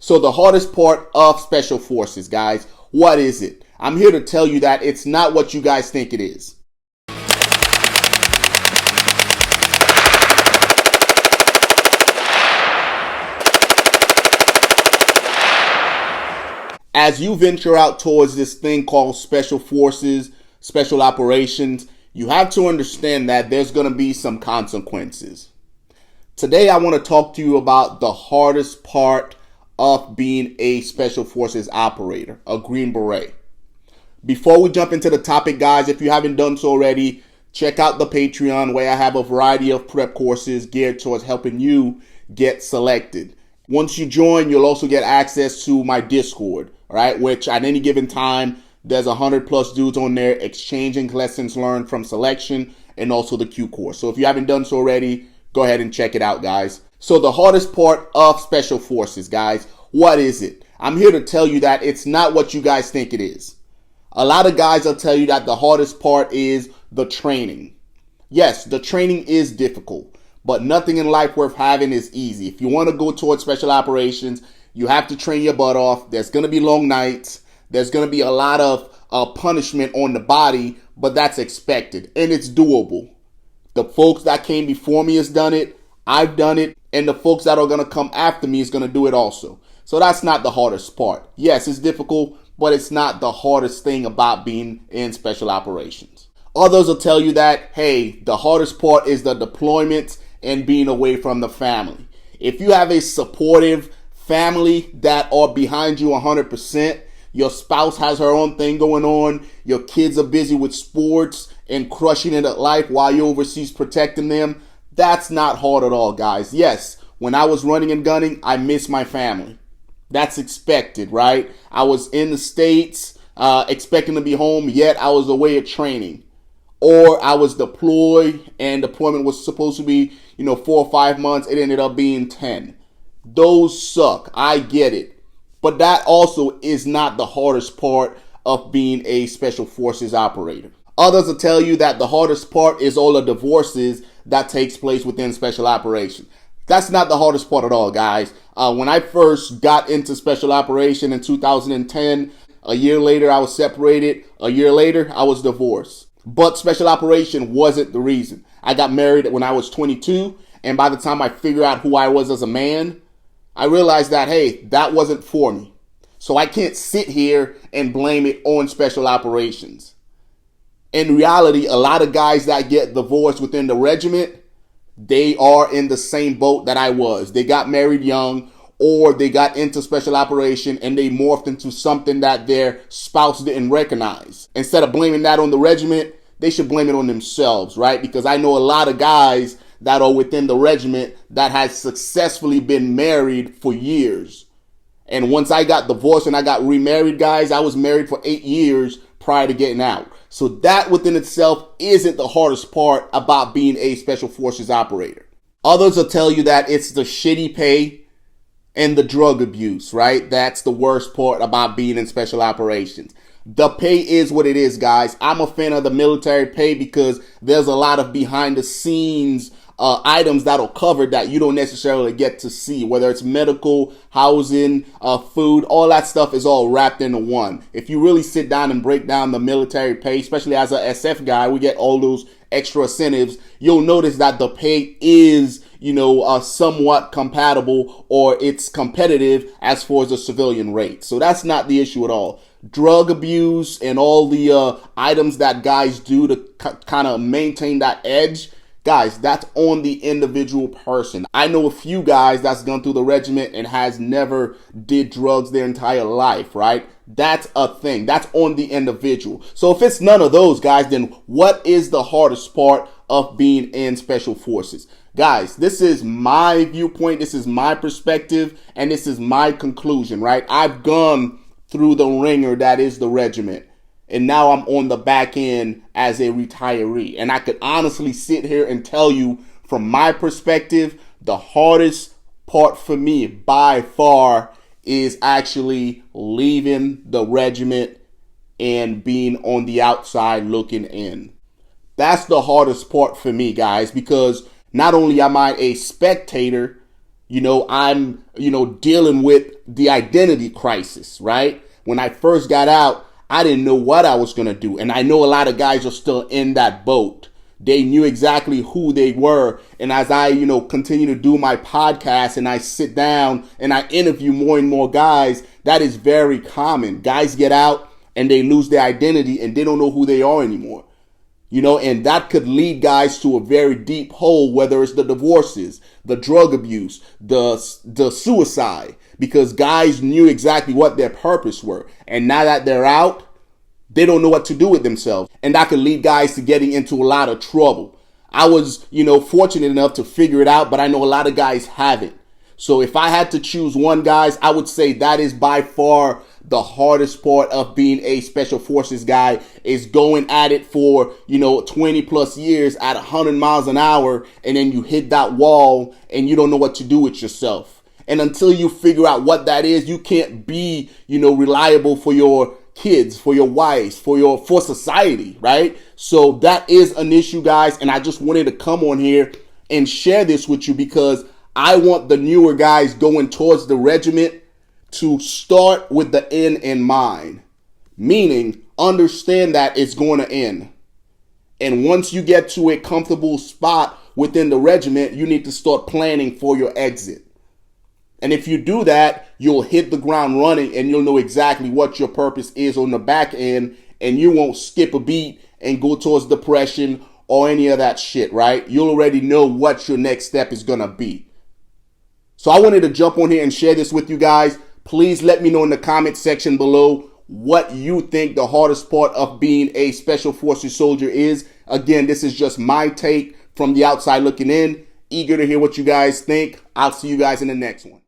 So the hardest part of Special Forces, guys, what is it? I'm here to tell you that it's not what you guys think it is. As you venture out towards this thing called Special Forces, Special Operations, you have to understand that there's going to be some consequences. Today, I want to talk to you about the hardest part of being a Special Forces operator, a Green Beret. Before we jump into the topic, guys, if you haven't done so already, check out the Patreon where I have a variety of prep courses geared towards helping you get selected. Once you join, you'll also get access to my Discord, right? Which at any given time, there's 100+ dudes on there exchanging lessons learned from selection and also the Q course. So if you haven't done so already, go ahead and check it out, guys. So the hardest part of Special Forces, guys, what is it? I'm here to tell you that it's not what you guys think it is. A lot of guys will tell you that the hardest part is the training. Yes, the training is difficult, but nothing in life worth having is easy. If you want to go towards special operations, you have to train your butt off. There's going to be long nights. There's going to be a lot of punishment on the body, but that's expected and it's doable. The folks that came before me has done it. I've done it. And the folks that are going to come after me is going to do it also. So that's not the hardest part. Yes, it's difficult, but it's not the hardest thing about being in special operations. Others will tell you that, hey, the hardest part is the deployment and being away from the family. If you have a supportive family that are behind you 100%, your spouse has her own thing going on, your kids are busy with sports and crushing it at life while you're overseas protecting them, that's not hard at all, guys. Yes, when I was running and gunning, I missed my family. That's expected, right? I was in the States expecting to be home, yet I was away at training. Or I was deployed and deployment was supposed to be, 4 or 5 months. It ended up being 10. Those suck. I get it. But that also is not the hardest part of being a Special Forces operator. Others will tell you that the hardest part is all the divorces that takes place within special operations. That's not the hardest part at all, guys. When I first got into special operation in 2010, a year later I was separated. A year later I was divorced. But special operation wasn't the reason. I got married when I was 22, and by the time I figured out who I was as a man, I realized that, hey, that wasn't for me. So I can't sit here and blame it on special operations. In reality, a lot of guys that get divorced within the regiment, they are in the same boat that I was. They got married young, or they got into special operation and they morphed into something that their spouse didn't recognize. Instead of blaming that on the regiment, they should blame it on themselves, right? Because I know a lot of guys that are within the regiment that has successfully been married for years. And once I got divorced and I got remarried, guys, I was married for 8 years prior to getting out. So that within itself isn't the hardest part about being a Special Forces operator. Others will tell you that it's the shitty pay and the drug abuse, right? That's the worst part about being in special operations. The pay is what it is, guys. I'm a fan of the military pay because there's a lot of behind the scenes items that'll cover that you don't necessarily get to see, whether it's medical, housing, food, all that stuff is all wrapped into one. If you really sit down and break down the military pay, especially as a SF guy, we get all those extra incentives. You'll notice that the pay is, somewhat compatible, or it's competitive as far as the civilian rate. So that's not the issue at all. Drug abuse and all the items that guys do to kind of maintain that edge, guys, that's on the individual person. I know a few guys that's gone through the regiment and has never did drugs their entire life, right? That's a thing. That's on the individual. So if it's none of those guys, then what is the hardest part of being in Special Forces? Guys, this is my viewpoint. This is my perspective. And this is my conclusion, right? I've gone through the ringer that is the regiment. And now I'm on the back end as a retiree. And I could honestly sit here and tell you from my perspective, the hardest part for me by far is actually leaving the regiment and being on the outside looking in. That's the hardest part for me, guys, because not only am I a spectator, I'm, dealing with the identity crisis, right? When I first got out, I didn't know what I was going to do. And I know a lot of guys are still in that boat. They knew exactly who they were. And as I, continue to do my podcast and I sit down and I interview more and more guys, that is very common. Guys get out and they lose their identity and they don't know who they are anymore. And that could lead guys to a very deep hole, whether it's the divorces, the drug abuse, the suicide, because guys knew exactly what their purpose were. And now that they're out, they don't know what to do with themselves. And that could lead guys to getting into a lot of trouble. I was, fortunate enough to figure it out, but I know a lot of guys haven't. So if I had to choose one, guys, I would say that is by far the hardest part of being a special forces guy, is going at it for, 20 plus years at 100 miles an hour. And then you hit that wall and you don't know what to do with yourself. And until you figure out what that is, you can't be, reliable for your kids, for your wives, for society, right? So that is an issue, guys. And I just wanted to come on here and share this with you because I want the newer guys going towards the regiment to start with the end in mind, meaning understand that it's going to end. And once you get to a comfortable spot within the regiment, you need to start planning for your exit. And if you do that, you'll hit the ground running and you'll know exactly what your purpose is on the back end, and you won't skip a beat and go towards depression or any of that shit, right? You'll already know what your next step is going to be. So I wanted to jump on here and share this with you guys. Please let me know in the comment section below what you think the hardest part of being a Special Forces soldier is. Again, this is just my take from the outside looking in. Eager to hear what you guys think. I'll see you guys in the next one.